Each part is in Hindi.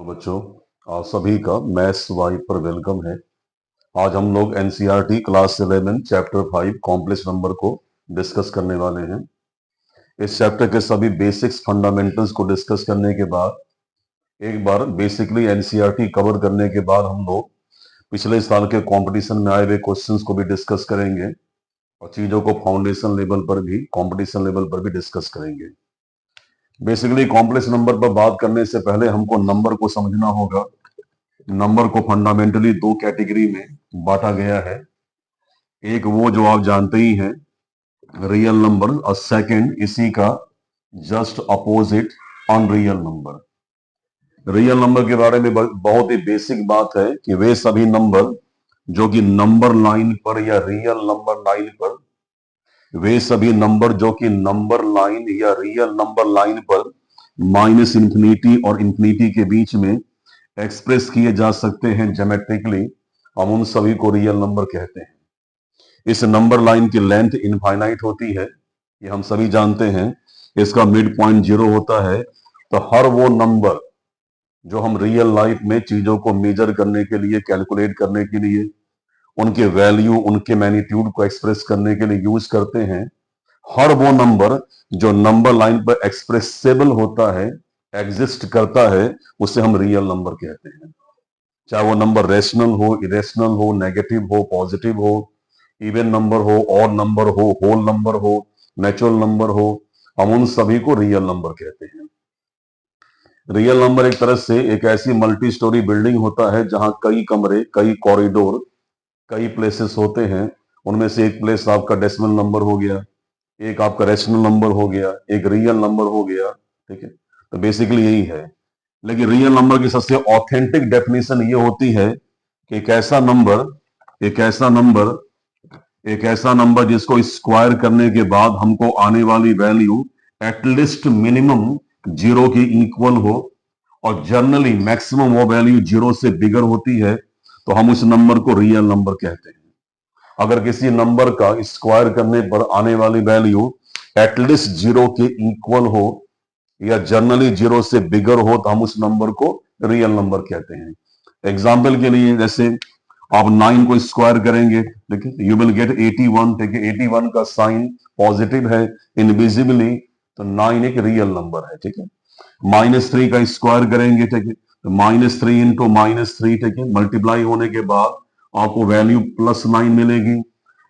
तो बच्चों, आप सभी का मैथ्स वाई पर वेलकम है। आज हम लोग NCERT class 11 chapter 5 complex number को डिस्कस करने वाले हैं। इस चैप्टर के सभी बेसिक्स फंडामेंटल्स को डिस्कस करने के बाद एक बार बेसिकली एनसीईआरटी कवर करने के बाद हम लोग पिछले साल के कंपटीशन में आए हुए क्वेश्चंस को भी डिस्कस करेंगे और चीजों को फाउंडेशन लेवल पर भी कंपटीशन लेवल पर भी डिस्कस करेंगे। बेसिकली कॉम्प्लेक्स नंबर पर बात करने से पहले हमको नंबर को समझना होगा। नंबर को फंडामेंटली दो कैटेगरी में बांटा गया है। एक वो जो आप जानते ही हैं, रियल नंबर, और सेकंड इसी का just opposite, unreal number. Real number के बारे में बहुत ही बेसिक बात है कि वे सभी नंबर जो कि नंबर लाइन पर या रियल नंबर लाइन पर, वे सभी नंबर जो कि नंबर लाइन या रियल नंबर लाइन पर माइनस इंफिनिटी और इंफिनिटी के बीच में एक्सप्रेस किए जा सकते हैं ज्योमेट्रिकली, हम उन सभी को रियल नंबर कहते हैं। इस नंबर लाइन की लेंथ इनफाइनाइट होती है, ये हम सभी जानते हैं। इसका मिड पॉइंट 0 होता है। तो हर वो नंबर जो हम रियल लाइफ में चीजों को मेजर करने के लिए, कैलकुलेट करने के लिए, उनके वैल्यू, उनके मैग्नीट्यूड को एक्सप्रेस करने के लिए यूज करते हैं, हर वो नंबर जो नंबर लाइन पर एक्सप्रेसेबल होता है, एग्जिस्ट करता है, उसे हम रियल नंबर कहते हैं। चाहे वो नंबर रेशनल हो, इरेशनल हो, नेगेटिव हो, पॉजिटिव हो, इवन नंबर हो, ऑड नंबर हो, होल नंबर हो, नेचुरल नंबर हो, हम उन सभी को रियल नंबर कहते हैं। रियल नंबर एक तरह से एक ऐसी मल्टी स्टोरी बिल्डिंग होता है जहां कई कमरे, कई कॉरिडोर, कई प्लेसेस होते हैं। उनमें से एक प्लेस आपका डेसिमल नंबर हो गया, एक आपका रेशनल नंबर हो गया, एक रियल नंबर हो गया। ठीक है, तो बेसिकली यही है। लेकिन रियल नंबर की सबसे ऑथेंटिक डेफिनेशन ये होती है कि एक ऐसा नंबर जिसको स्क्वायर करने के बाद हमको आने वाली वैल्यू एटलीस्ट मिनिमम 0 की इक्वल हो, और जनरली मैक्सिमम वो वैल्यू 0 से बिगर होती है, तो हम उस नंबर को रियल नंबर कहते हैं। अगर किसी नंबर का स्क्वायर करने पर आने वाली वैल्यू एटलीस्ट 0 के इक्वल हो या जनरली 0 से बिगर हो, तो हम उस नंबर को रियल नंबर कहते हैं। एग्जाम्पल के लिए, जैसे आप 9 को स्क्वायर करेंगे, ठीक है, यू विल गेट 81। ठीक है, 81 का साइन पॉजिटिव है इनविजिबली, तो 9 एक रियल नंबर है। ठीक है, -3 का स्क्वायर करेंगे, ठीक है, तो -3 इंटू -3, ठीक है, मल्टीप्लाई होने के बाद आपको वैल्यू +9 मिलेगी।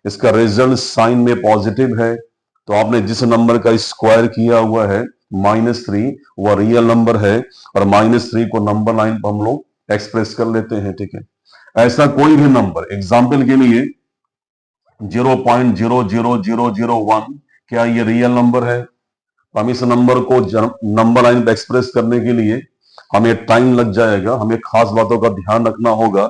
इसका रिजल्ट साइन में पॉजिटिव है, तो आपने जिस नंबर का स्क्वायर किया हुआ है -3, वह रियल नंबर है, और -3 को नंबर लाइन पर हम लोग एक्सप्रेस कर लेते हैं। ठीक है, ऐसा कोई भी नंबर, एग्जाम्पल के लिए 0.00001, क्या ये रियल नंबर है? हम इस नंबर को नंबर लाइन पर एक्सप्रेस करने के लिए हमें टाइम लग जाएगा, हमें खास बातों का ध्यान रखना होगा।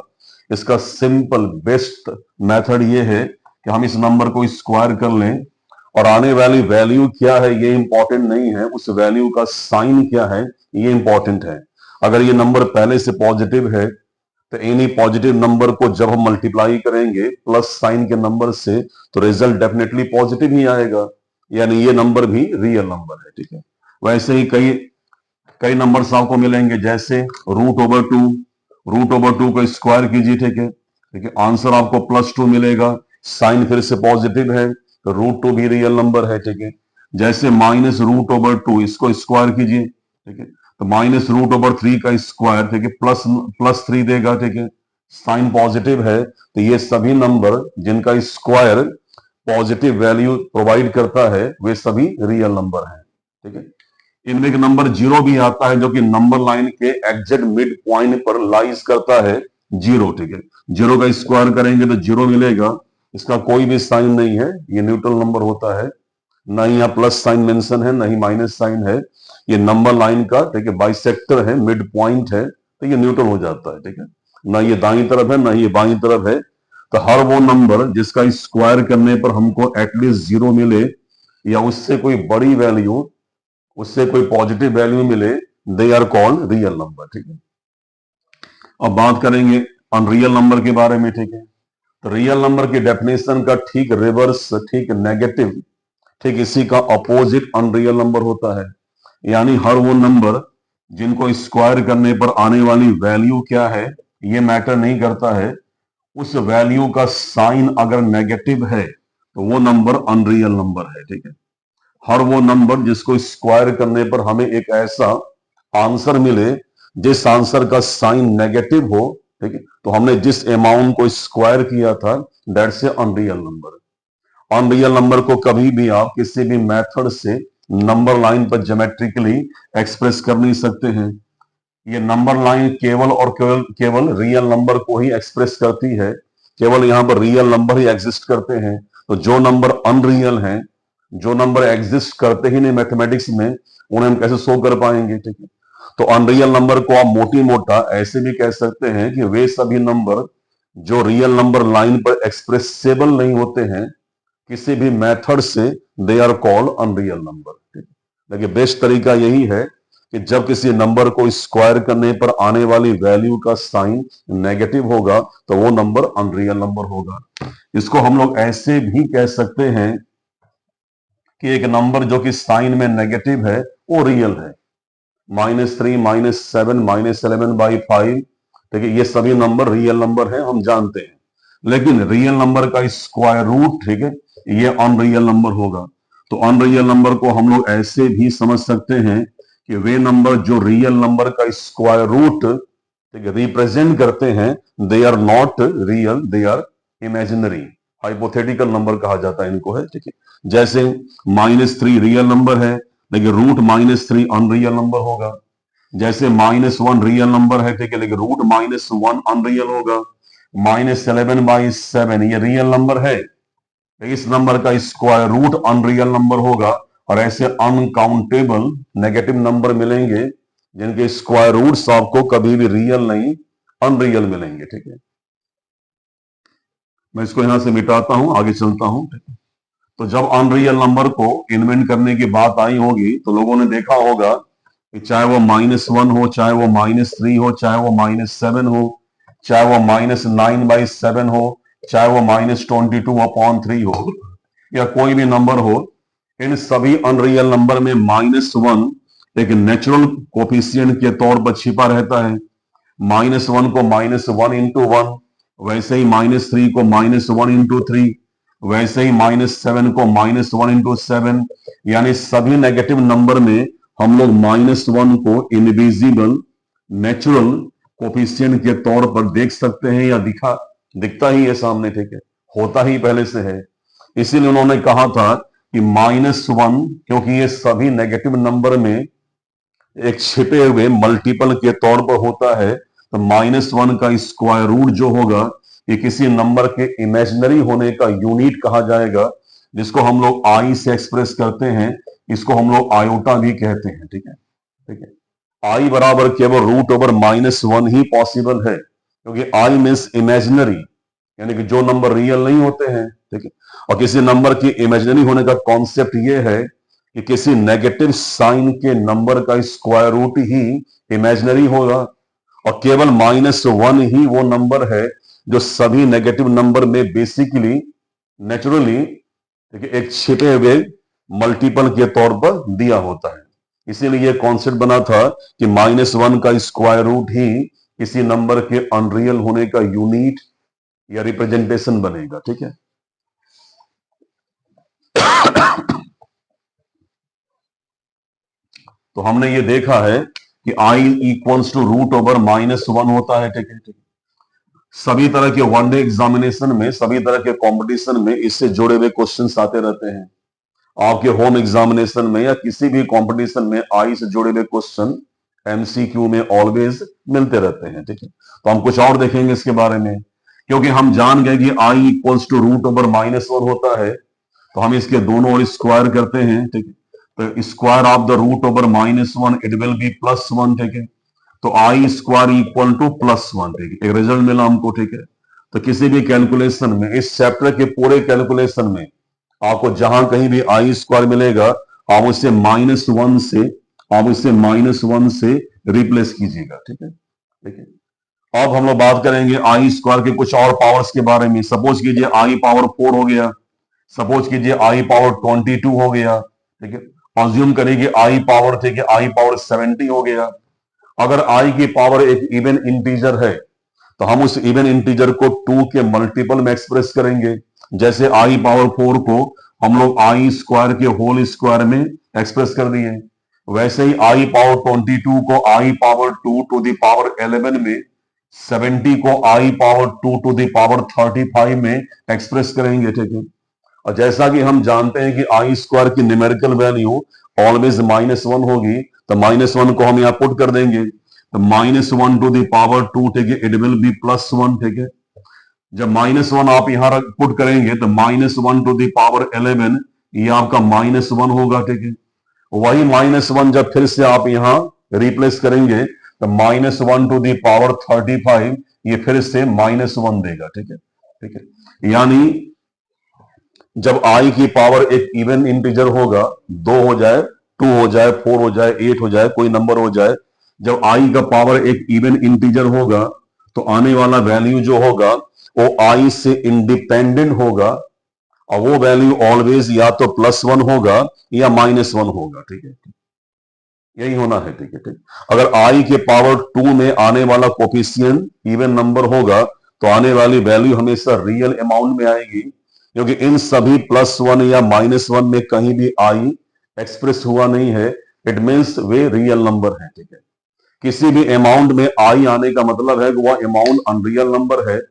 इसका सिंपल बेस्ट मेथड ये है कि हम इस नंबर को स्क्वायर कर लें, और आने वाली वैल्यू क्या है ये इंपॉर्टेंट नहीं है, उस वैल्यू का साइन क्या है ये इंपॉर्टेंट है। अगर ये नंबर पहले से पॉजिटिव है, तो एनी पॉजिटिव नंबर को जब हम मल्टीप्लाई करेंगे प्लस साइन के नंबर से, तो रिजल्ट डेफिनेटली पॉजिटिव ही आएगा, यानी ये नंबर भी रियल नंबर है। ठीक है, वैसे ही कई कई नंबर्स आपको मिलेंगे, जैसे √2, √2 को स्क्वायर कीजिए, ठीक है, ठीक है, आंसर आपको +2 मिलेगा, साइन फिर से पॉजिटिव है, तो √2 भी रियल नंबर है। ठीक है, जैसे -√2, इसको स्क्वायर कीजिए, ठीक है, तो -√3 का स्क्वायर, ठीक है, +3 देगा। ठीक है, साइन पॉजिटिव है, तो ये सभी नंबर जिनका स्क्वायर पॉजिटिव वैल्यू प्रोवाइड करता है, वे सभी रियल नंबर हैं। ठीक है, इनमें एक नंबर 0 भी आता है, जो कि नंबर लाइन के एग्जैक्ट मिड पॉइंट पर लाइज करता है 0। ठीक है, 0 का स्क्वायर करेंगे तो 0 मिलेगा, इसका कोई भी साइन नहीं है, ये न्यूट्रल नंबर होता है, ना ही यहाँ प्लस साइन मेंशन है, ना ही माइनस साइन है, ये नंबर लाइन का, ठीक है, बाइसेक्टर है, मिड पॉइंट है, तो ये न्यूट्रल हो जाता है। ठीक है, ना ये दाईं तरफ है, ना ये बाईं तरफ है। तो हर वो नंबर जिसका स्क्वायर करने पर हमको एटलीस्ट 0 मिले, या उससे कोई बड़ी वैल्यू, उससे कोई पॉजिटिव वैल्यू मिले, they are called real number. ठीक है, अब बात करेंगे अनरियल नंबर के बारे में। ठीक है, तो रियल नंबर की डेफिनेशन का ठीक रिवर्स, ठीक नेगेटिव, ठीक इसी का अपोजिट अनरियल नंबर होता है। यानी हर वो नंबर जिनको स्क्वायर करने पर आने वाली वैल्यू क्या है ये मैटर नहीं करता है, उस वैल्यू का साइन अगर नेगेटिव है तो वो नंबर अनरियल नंबर है। ठीक है, हर वो नंबर जिसको स्क्वायर करने पर हमें एक ऐसा आंसर मिले जिस आंसर का साइन नेगेटिव हो, ठीक है, तो हमने जिस अमाउंट को स्क्वायर किया था that's a unreal number. Unreal number को कभी भी आप किसी भी मेथड से नंबर लाइन पर ज्योमेट्रिकली एक्सप्रेस कर नहीं सकते हैं। ये नंबर लाइन केवल और केवल केवल रियल नंबर को ही एक्सप्रेस करती है, केवल यहां पर रियल नंबर ही एग्जिस्ट करते हैं। तो जो नंबर अनरियल हैं, जो नंबर एग्जिस्ट करते ही नहीं मैथमेटिक्स में, उन्हें हम कैसे शो कर पाएंगे? ठीक है, तो अनरियल नंबर को आप मोटी मोटा ऐसे भी कह सकते हैं कि वे सभी नंबर जो रियल नंबर लाइन पर एक्सप्रेसेबल नहीं होते हैं किसी भी मेथड से, they are called unreal number. देखिए बेस्ट तरीका यही है कि जब किसी नंबर को स्क्वायर करने पर आने वाली वैल्यू का साइन नेगेटिव होगा तो वो नंबर अनरियल नंबर होगा। इसको हम लोग ऐसे भी कह सकते हैं कि एक नंबर जो कि साइन में नेगेटिव है वो रियल है। -3, -7, -11/5, ठीक है, ये सभी नंबर रियल नंबर है, हम जानते हैं। लेकिन रियल नंबर का स्क्वायर रूट, ठीक है, ये अनरियल नंबर होगा। तो अनरियल नंबर को हम लोग ऐसे भी समझ सकते हैं कि वे नंबर जो रियल नंबर का स्क्वायर रूट, ठीक है, रिप्रेजेंट करते हैं, they are not real, they are imaginary, hypothetical number कहा जाता है इनको है। ठीक है, जैसे -3 रियल नंबर है लेकिन रूट -3 अनरियल नंबर होगा। जैसे -1 रियल नंबर है, ठीक है, लेकिन रूट -1 अनरियल होगा। -11/7 ये रियल नंबर है, इस नंबर का स्क्वायर रूट अनरियल नंबर होगा। और ऐसे अनकाउंटेबल नेगेटिव नंबर मिलेंगे जिनके स्क्वायर रूट्स आपको कभी भी रियल नहीं अनरियल मिलेंगे। ठीक है, मैं इसको यहां से मिटाता हूं, आगे चलता हूं। ठीक है, तो जब अनरियल नंबर को इन्वेंट करने की बात आई होगी तो लोगों ने देखा होगा कि चाहे वो -1 हो, चाहे वो -3 हो, चाहे वो -7 हो, चाहे वो -9/7 हो, चाहे वो -22/3 हो, या कोई भी नंबर हो, इन सभी अनरियल नंबर में -1 एक नेचुरल कोफिशिएंट के तौर पर छिपा रहता है। -1 को -1 × 1, वैसे ही -3 को -1 × 3, वैसे ही -7 को -1 × 7, यानी सभी नेगेटिव नंबर में हम लोग -1 को इनविजिबल नेचुरल कोफिशिएंट के तौर पर देख सकते हैं, या दिखता ही है सामने। ठीक है, होता ही पहले से है। इसीलिए उन्होंने कहा था कि -1, क्योंकि ये सभी नेगेटिव नंबर में एक छिपे हुए मल्टीपल के तौर पर होता है, तो -1 का स्क्वायर रूट जो होगा ये किसी नंबर के इमेजिनरी होने का यूनिट कहा जाएगा, जिसको हम लोग आई से एक्सप्रेस करते हैं। इसको हम लोग आयोटा भी कहते हैं। ठीक है, ठीक है, आई बराबर केवल √/-1 ही पॉसिबल है, क्योंकि आई मीन्स इमेजिनरी, यानी कि जो नंबर रियल नहीं होते हैं। ठीक है, और किसी नंबर की इमेजिनरी होने का कॉन्सेप्ट ये है कि किसी नेगेटिव साइन के नंबर का स्क्वायर रूट ही इमेजिनरी होगा, और केवल -1 ही वो नंबर है जो सभी नेगेटिव नंबर में बेसिकली नेचुरली, देखिए, एक छिपे हुए मल्टीपल के तौर पर दिया होता है। इसीलिए यह कॉन्सेप्ट बना था कि -1 का स्क्वायर रूट ही किसी नंबर के अनरियल होने का यूनिट या रिप्रेजेंटेशन बनेगा। ठीक है, तो हमने ये देखा है कि i = √/-1 होता है। ठीक है, ठीक है, सभी तरह के वनडे एग्जामिनेशन में, सभी तरह के कंपटीशन में इससे जुड़े हुए क्वेश्चंस आते रहते हैं। आपके होम एग्जामिनेशन में या किसी भी कंपटीशन में आई से जुड़े हुए क्वेश्चन एमसीक्यू में ऑलवेज मिलते रहते हैं। ठीक है, तो हम कुछ और देखेंगे इसके बारे में, क्योंकि हम जान गए कि i = √/-1 होता है, तो हम इसके दोनों ओर स्क्वायर करते हैं। ठीक है, तो square of the √/-1 it will B +1। ठीक है, तो i² = +1। ठीक है, एक रिजल्ट मिला हमको। ठीक है, तो किसी भी कैलकुलेशन में, इस चैप्टर के पूरे कैलकुलेशन में आपको जहां कहीं भी i² मिलेगा, आप उसे -1 से रिप्लेस कीजिएगा। ठीक है, ठीक है, अब हम लोग बात करेंगे i² के कुछ और पावर्स के बारे में। सपोज कीजिए i⁴ हो गया, सपोज कीजिए i⁴22 हो गया। ठीक है, अज्यूम करें कि i⁴, ठीक है, i⁴70 हो गया। अगर आई की पावर एक इवन इंटीजर है तो हम उस इवन इंटीजर को 2 के मल्टीपल में एक्सप्रेस करेंगे। जैसे आई पावर 4 को हम लोग आई स्क्वायर के होल स्क्वायर में एक्सप्रेस कर दिए, वैसे ही आई पावर 22 को आई पावर 2 टू द पावर 11 में, 70 को आई पावर 2 टू द पावर 35 में एक्सप्रेस करेंगे, ठीक है। और जैसा कि हम जानते हैं कि आई स्क्वायर की न्यूमेरिकल वैल्यू ऑलवेज -1 होगी, तो -1 को हम यहां पुट कर देंगे, तो -1 टू द पावर 2, ठीक है, इट विल बी +1, ठीक है। जब -1 आप यहां पुट करेंगे तो -1 टू द पावर 11 ये आपका -1 होगा, ठीक है। वही -1 जब फिर से आप यहां रिप्लेस करेंगे तो -1 टू द पावर 35 ये फिर से -1 देगा, ठीक है, ठीक है। यानी जब आई की पावर एक इवन इंटीजर होगा, 2 हो जाए, 2 हो जाए, 4 हो जाए, 8 हो जाए, कोई नंबर हो जाए, जब आई का पावर एक इवन इंटीजर होगा तो आने वाला वैल्यू जो होगा वो आई से इंडिपेंडेंट होगा, और वो वैल्यू ऑलवेज या तो +1 होगा या -1 होगा, ठीक है। यही होना है, ठीक है, ठीक। अगर आई के पावर 2 में आने वाला कोफिशिएंट इवन नंबर होगा तो आने वाली वैल्यू हमेशा रियल अमाउंट में आएगी, क्योंकि इन सभी +1 या -1 में कहीं भी आई एक्सप्रेस हुआ नहीं है, it means way real number है, ठीक है। किसी भी अमाउंट में आई आने का मतलब है कि वह अमाउंट अनरियल नंबर है,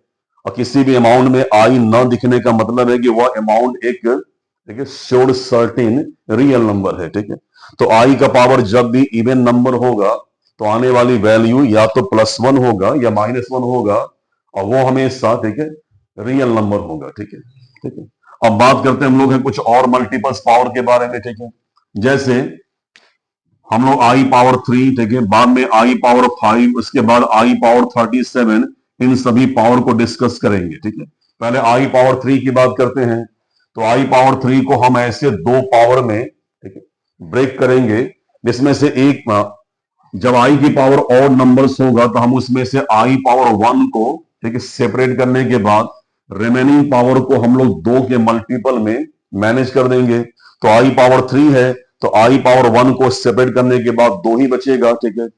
और किसी भी अमाउंट में आई न दिखने का मतलब है कि वह अमाउंट एक, ठीक है, श्योर सर्टेन रियल नंबर है, ठीक है। तो आई का पावर जब भी इवन नंबर होगा तो आने वाली वैल्यू या तो +1 होगा या -1 होगा, और वो हमेशा, ठीक है, रियल नंबर होगा, ठीक है, ठीक है। अब बात करते हैं हम लोग हैं कुछ और मल्टीपल्स पावर के बारे में, ठीक है। जैसे हम लोग आई पावर 3, ठीक है, बाद में आई पावर 5, उसके बाद आई पावर 37, इन सभी पावर को डिस्कस करेंगे, ठीक है। पहले आई पावर 3 की बात करते हैं। तो आई पावर 3 को हम ऐसे 2 पावर में, ठीक है, ब्रेक करेंगे, जिसमें से एक, जब आई की पावर ऑड नंबर्स होगा तो हम उसमें से आई पावर 1 को, ठीक है, सेपरेट करने के बाद रिमेनिंग पावर को हम लोग 2 के मल्टीपल में मैनेज कर देंगे। तो आई पावर 3 है तो आई पावर 1 को सेपरेट करने के बाद 2 ही बचेगा, ठीक है।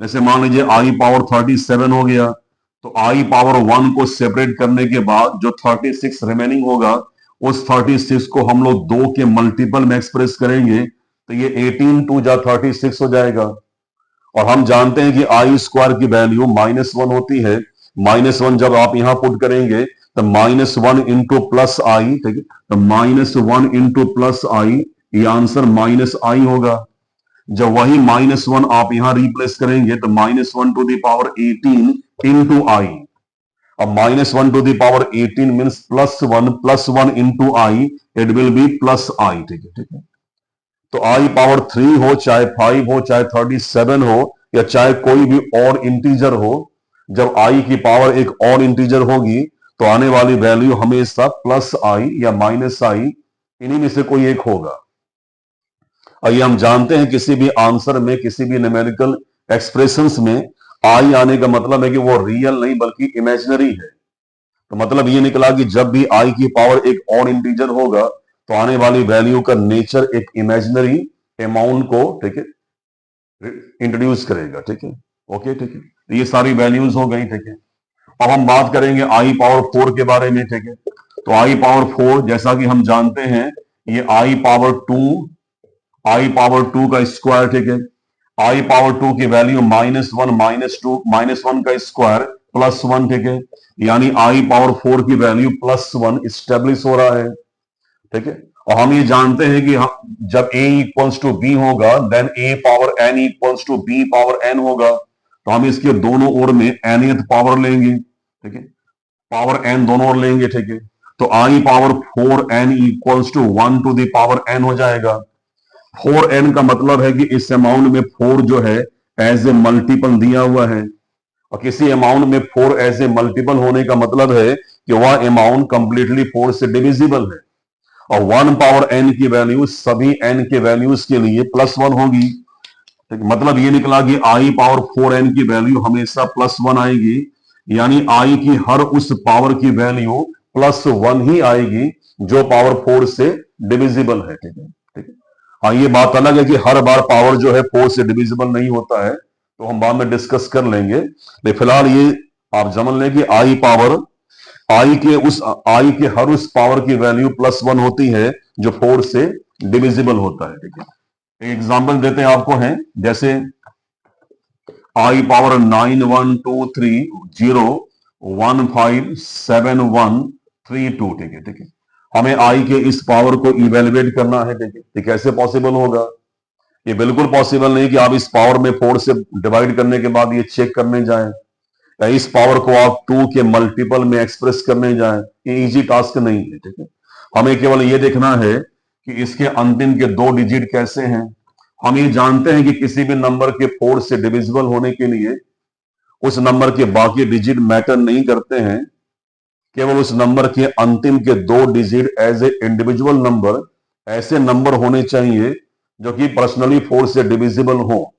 जैसे मान लीजिए आई पावर 37 हो गया, तो आई पावर 1 को सेपरेट करने के बाद जो 36 रिमेनिंग होगा, उस 36 को हम लोग 2 के मल्टीपल में एक्सप्रेस करेंगे, तो ये 18 2 जा 36 हो जाएगा। और हम जानते हैं कि आई स्क्वायर की वैल्यू -1 होती है। -1 जब आप यहां पुट करेंगे तो -1 इंटू प्लस आई, ठीक है, तो -1 इंटू प्लस आई, ये आंसर -i होगा। जब वही -1 आप यहां रिप्लेस करेंगे तो -1 to the power 18 into i. अब -1 to the power 18 means +1 into i, it will be +i, ठीक है, ठीक है। तो आई पावर 3 हो, चाहे 5 हो, चाहे 37 हो, या चाहे कोई भी और इंटीजर हो, जब आई की पावर एक और इंटीजर होगी तो आने वाली वैल्यू हमेशा +i या -i, इन्हीं में से कोई एक होगा। और ये हम जानते हैं किसी भी आंसर में, किसी भी न्यूमेरिकल एक्सप्रेशंस में आई आने का मतलब है कि वो रियल नहीं बल्कि इमेजिनरी है। तो मतलब ये निकला कि जब भी आई की पावर एक और इंटीजर होगा तो आने वाली वैल्यू का नेचर एक इमेजिनरी अमाउंट को, ठीक है, इंट्रोड्यूस करेगा, ठीक है, ओके, ठीक है। तो ये सारी वैल्यूज हो गई, ठीक है। अब हम बात करेंगे आई पावर 4 के बारे में, ठीक है। तो आई पावर 4 जैसा कि हम जानते हैं ये आई पावर 2 का स्क्वायर, ठीक है। आई पावर 2 की वैल्यू -1 -2 -1 का स्क्वायर +1, ठीक है। यानी आई पावर 4 की वैल्यू +1 स्टेब्लिश हो रहा है, ठीक है। और हम ये जानते हैं कि जब a इक्वल्स टू बी होगा देन a पावर n इक्वल्स टू b पावर n होगा। तो हम इसके दोनों ओर में nth पावर लेंगे, ठीक है, पावर n दोनों ओर लेंगे, ठीक है। तो i power 4n equals to 1 to the power n हो जाएगा। 4n का मतलब है कि इस अमाउंट में 4 जो है एज ए मल्टीपल दिया हुआ है, और किसी अमाउंट में 4 एज ए मल्टीपल होने का मतलब है कि वह अमाउंट कंप्लीटली 4 से डिविजिबल है। और 1 पावर n की वैल्यू सभी n के वैल्यूज के लिए +1 होगी। मतलब ये निकला कि i पावर 4n की वैल्यू हमेशा +1 आएगी, यानी i की हर उस पावर की वैल्यू +1 ही आएगी जो पावर 4 से डिविजिबल है, ठीक है, ठीक है। हाँ, ये बात अलग है कि हर बार पावर जो है 4 से डिविजिबल नहीं होता है, तो हम बाद में डिस्कस कर लेंगे। लेकिन फिलहाल ये आप समझ लें कि आई पावर, आई के हर उस पावर की वैल्यू +1 होती है जो 4 से डिविजिबल होता है। ठीक है, एक एग्जांपल देते हैं आपको, है जैसे आई पावर 912301573132। ठीक है, ठीक है, हमें आई के इस पावर को इवेलुएट करना है। ठीक है, ये कैसे पॉसिबल होगा? ये बिल्कुल पॉसिबल नहीं कि आप इस पावर में 4 से डिवाइड करने के बाद ये चेक करने जाएं, या इस पावर को आप 2 के मल्टीपल में एक्सप्रेस करने जाएं। ये इजी टास्क नहीं है। ठीक है, हमें केवल ये देखना है कि इसके अंतिम के 2 डिजिट कैसे हैं। हम ये जानते हैं कि किसी भी नंबर के 4 से डिविजिबल होने के लिए उस नंबर के बाकी डिजिट मैटर नहीं करते हैं, केवल उस नंबर के अंतिम के 2 digit as a individual number ऐसे नंबर होने चाहिए जो कि पर्सनली 4 से डिविजिबल हो।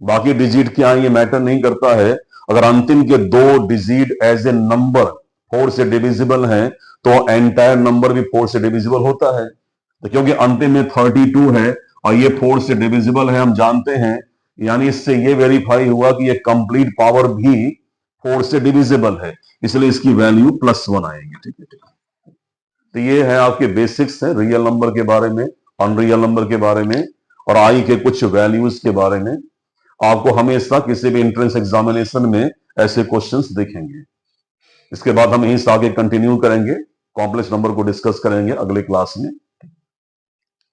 बाकी डिजिट क्या है ये मैटर नहीं करता है। अगर अंतिम के 2 डिजिट एज ए नंबर 4 से डिविजिबल हैं तो एंटायर नंबर भी 4 से डिविजिबल होता है। तो क्योंकि अंतिम में 32 है और ये 4 से डिविजिबल है, हम जानते हैं, यानी इससे ये वेरीफाई हुआ कि ये कंप्लीट पावर भी 4 से डिविजिबल है, इसलिए इसकी वैल्यू +1 आएगी। ठीक है, ठीक है। तो ये है आपके बेसिक्स है रियल नंबर के बारे में, अनरियल नंबर के बारे में और आई के कुछ वैल्यूज के बारे में। आपको हमेशा किसी भी एंट्रेंस एग्जामिनेशन में ऐसे क्वेश्चंस दिखेंगे। इसके बाद हम यहीं से आगे कंटिन्यू करेंगे, कॉम्प्लेक्स नंबर को डिस्कस करेंगे अगले क्लास में।